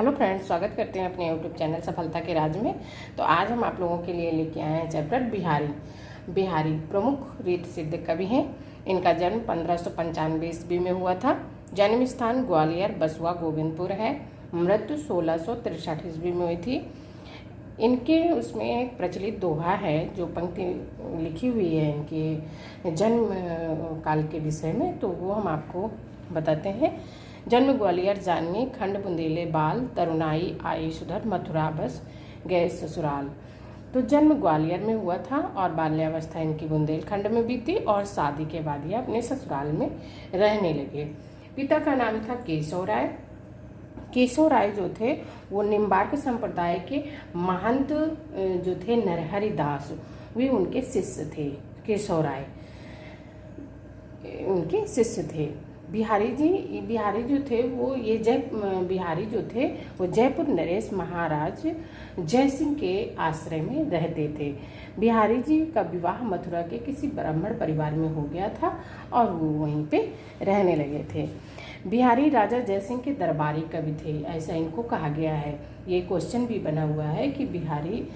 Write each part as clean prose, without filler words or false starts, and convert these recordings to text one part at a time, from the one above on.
Hello friends, स्वागत करते हैं अपने यूट्यूब चैनल सफलता के राज में। तो आज हम आप लोगों के लिए लेके आए हैं चैप्टर बिहारी प्रमुख रीत सिद्ध कवि हैं। इनका जन्म 1595 ईस्वी में हुआ था। जन्म स्थान ग्वालियर बसुआ गोविंदपुर है। मृत्यु 1663 ईस्वी में हुई थी। इनके उसमें एक प्रचलित दोहा है जो पंक्ति लिखी हुई है इनके जन्म काल के विषय में, तो वो हम आपको बताते हैं। जन्म ग्वालियर जानिए, खंड बुंदेले बाल, तरुणाई आई सुधर, मथुरा बस गए ससुराल। तो जन्म ग्वालियर में हुआ था और बाल्यावस्था इनकी बुंदेलखंड में बीती और शादी के बाद ये अपने ससुराल में रहने लगे। पिता का नाम था केशव राय। केशव राय जो थे वो निम्बार्क संप्रदाय के महंत जो थे नरहरि दास, वे उनके शिष्य थे। केशव राय उनके शिष्य थे। बिहारी जो थे वो बिहारी जो थे वो जयपुर नरेश महाराज जयसिंह के आश्रय में रहते थे। बिहारी जी का विवाह मथुरा के किसी ब्राह्मण परिवार में हो गया था और वो वहीं पे रहने लगे थे। बिहारी राजा जयसिंह के दरबारी कवि थे, ऐसा इनको कहा गया है। ये क्वेश्चन भी बना हुआ है कि बिहारी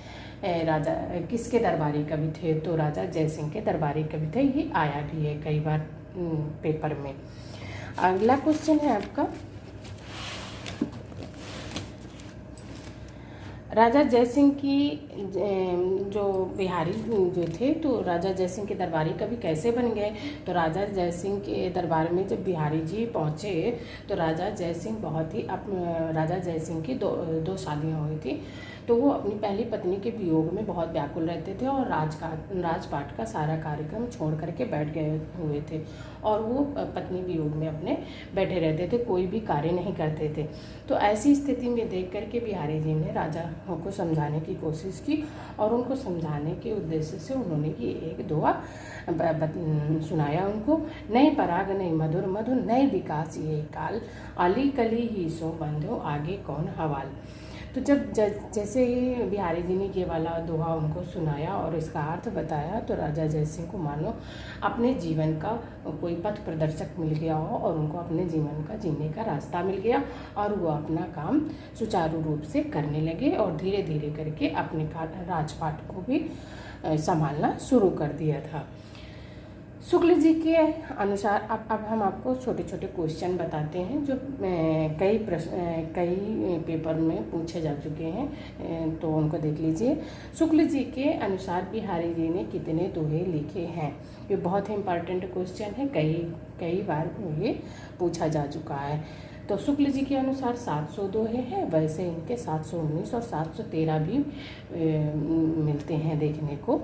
राजा किसके दरबारी कवि थे, तो राजा जयसिंह के दरबारी कवि थे। ये आया भी है कई बार पेपर में। अगला क्वेश्चन है आपका, राजा जयसिंह की जो बिहारी जो थे तो राजा जयसिंह के दरबारी कवि कैसे बन गए। तो राजा जयसिंह के दरबार में जब बिहारी जी पहुँचे तो राजा जयसिंह की दो शादियाँ हुई थी। तो वो अपनी पहली पत्नी के वियोग में बहुत व्याकुल रहते थे और राजपाट का सारा कार्यक्रम छोड़ करके बैठ गए हुए थे और वो पत्नी वियोग में अपने बैठे रहते थे, कोई भी कार्य नहीं करते थे। तो ऐसी स्थिति में देख करके बिहारी जी ने राजा को समझाने की कोशिश की और उनको समझाने के उद्देश्य से उन्होंने ये एक दोहा सुनाया उनको। नई पराग नई मधुर मधुर, नई विकास ये काल, अली कली ही सो बंधो आगे कौन हवाल। तो जैसे ही बिहारी जी ने ये वाला दोहा उनको सुनाया और इसका अर्थ बताया तो राजा जयसिंह को मानो अपने जीवन का कोई पथ प्रदर्शक मिल गया हो और उनको अपने जीवन का जीने का रास्ता मिल गया और वो अपना काम सुचारू रूप से करने लगे और धीरे धीरे करके अपने राजपाट को भी संभालना शुरू कर दिया था। शुक्ल जी के अनुसार अब हम आपको छोटे छोटे क्वेश्चन बताते हैं जो कई पेपर में पूछे जा चुके हैं, तो उनको देख लीजिए। शुक्ल जी के अनुसार बिहारी जी ने कितने दोहे लिखे हैं। ये बहुत ही इम्पॉर्टेंट क्वेश्चन है, कई बार ये पूछा जा चुका है। तो शुक्ल जी के अनुसार 700 दोहे हैं, वैसे इनके 719 और 713 भी मिलते हैं देखने को।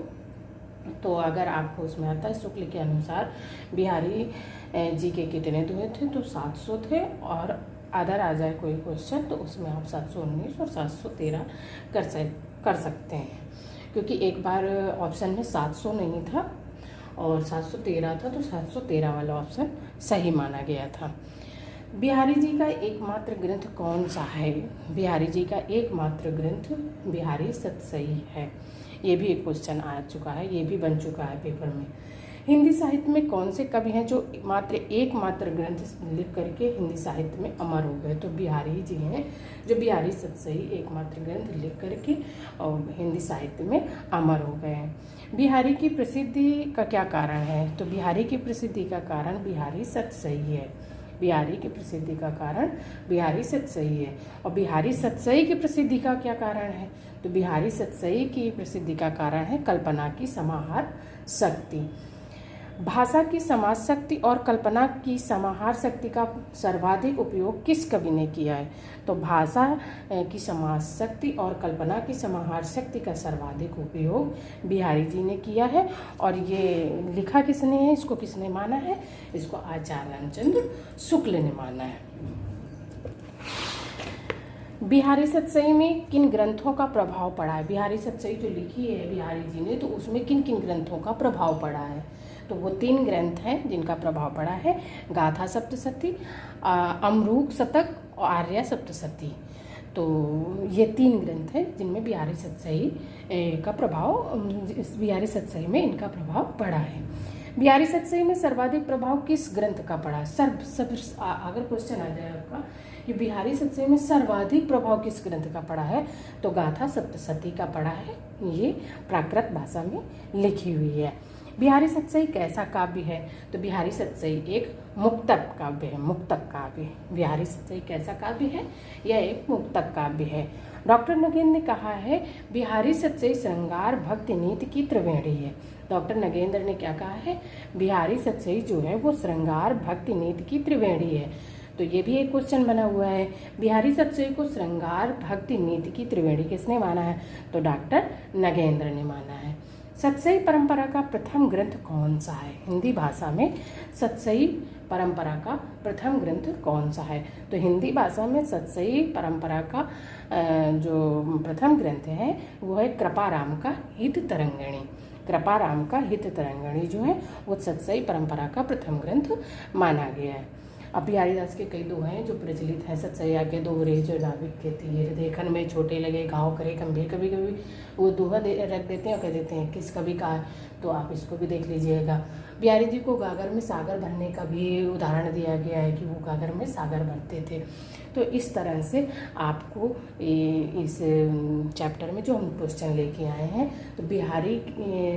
तो अगर आपको उसमें आता है शुक्ल के अनुसार बिहारी जी के कितने दोहे थे, तो 700 थे और अदर आ जाए कोई क्वेश्चन तो उसमें आप 719 और 713 कर सकते हैं, क्योंकि एक बार ऑप्शन में 700 नहीं था और 713 था, तो 713 वाला ऑप्शन सही माना गया था। बिहारी जी का एकमात्र ग्रंथ कौन सा है। बिहारी जी का एकमात्र ग्रंथ बिहारी सतसई है। ये भी एक क्वेश्चन आ चुका है, ये भी बन चुका है पेपर में। हिंदी साहित्य में कौन से कवि हैं जो एकमात्र ग्रंथ लिख करके हिंदी साहित्य में अमर हो गए। तो बिहारी जी हैं जो बिहारी सतसई एकमात्र ग्रंथ लिख करके और हिंदी साहित्य में अमर हो गए हैं। बिहारी की प्रसिद्धि का क्या कारण है। तो बिहारी की प्रसिद्धि का कारण बिहारी सतसई है। बिहारी की प्रसिद्धि का कारण बिहारी सतसई है। और बिहारी सतसई की प्रसिद्धि का क्या कारण है। तो बिहारी सतसई की प्रसिद्धि का कारण है कल्पना की समाहार शक्ति। भाषा की समाज शक्ति और कल्पना की समाहार शक्ति का सर्वाधिक उपयोग किस कवि ने किया है। तो भाषा की समाज शक्ति और कल्पना की समाहार शक्ति का सर्वाधिक उपयोग बिहारी जी ने किया है। और ये लिखा किसने है, इसको किसने माना है, इसको आचार्य रामचंद्र शुक्ल ने माना है। बिहारी सतसई में किन ग्रंथों का प्रभाव पड़ा है। बिहारी सतसई जो लिखी है बिहारी जी ने, तो उसमें किन किन ग्रंथों का प्रभाव पड़ा है। तो वो 3 ग्रंथ हैं जिनका प्रभाव पड़ा है, गाथा सप्तशती, अमरूक शतक और आर्या सप्तशती। तो ये 3 ग्रंथ हैं जिनमें बिहारी सतसई में इनका प्रभाव पड़ा है। बिहारी सतसई में सर्वाधिक प्रभाव किस ग्रंथ का पड़ा? अगर क्वेश्चन आ जाए आपका कि बिहारी सतसई में सर्वाधिक प्रभाव किस ग्रंथ का पड़ा है, तो गाथा सप्तशती का पड़ा है। ये प्राकृत भाषा में लिखी हुई है। बिहारी सतसई कैसा काव्य है? तो बिहारी सतसई एक मुक्तक काव्य है। मुक्तक काव्य। बिहारी सतसई कैसा काव्य है? यह एक मुक्तक काव्य है। डॉक्टर नगेंद्र ने कहा है बिहारी सतसई श्रृंगार भक्ति नीति की त्रिवेणी है। डॉक्टर नगेंद्र ने क्या कहा है? बिहारी सतसई जो है वो श्रृंगार भक्ति नीति की त्रिवेणी है। तो ये भी एक क्वेश्चन बना हुआ है। बिहारी सतसई को श्रृंगार भक्ति नीति की त्रिवेणी किसने माना है? तो डॉक्टर नगेंद्र ने माना है। सतसई परंपरा का प्रथम ग्रंथ कौन सा है? हिंदी भाषा में सतसई परंपरा का प्रथम ग्रंथ कौन सा है? तो हिंदी भाषा में सतसई परंपरा का जो प्रथम ग्रंथ है वो है कृपाराम का हित तरंगिणी। कृपाराम का हित तरंगिणी जो है वो सतसई परंपरा का प्रथम ग्रंथ माना गया है। अब बिहारीदास के कई दोहे हैं जो प्रचलित हैं। सतसैया के दोहरे जो नाविक के तीर देखन में छोटे लगे घाव करे गंभीर। कभी कभी वो दोहा रख देते हैं और कह देते हैं किस कवि का, तो आप इसको भी देख लीजिएगा। बिहारी जी को गागर में सागर भरने का भी उदाहरण दिया गया है कि वो गागर में सागर भरते थे। तो इस तरह से आपको इस चैप्टर में जो हम क्वेश्चन लेके आए हैं, तो बिहारी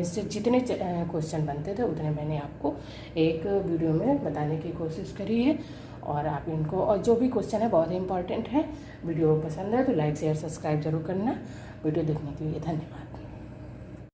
से जितने क्वेश्चन बनते थे उतने मैंने आपको एक वीडियो में बताने की कोशिश करी है। और आप इनको, और जो भी क्वेश्चन है बहुत ही इंपॉर्टेंट है। वीडियो पसंद है तो लाइक शेयर सब्सक्राइब जरूर करना। वीडियो देखने के लिए धन्यवाद।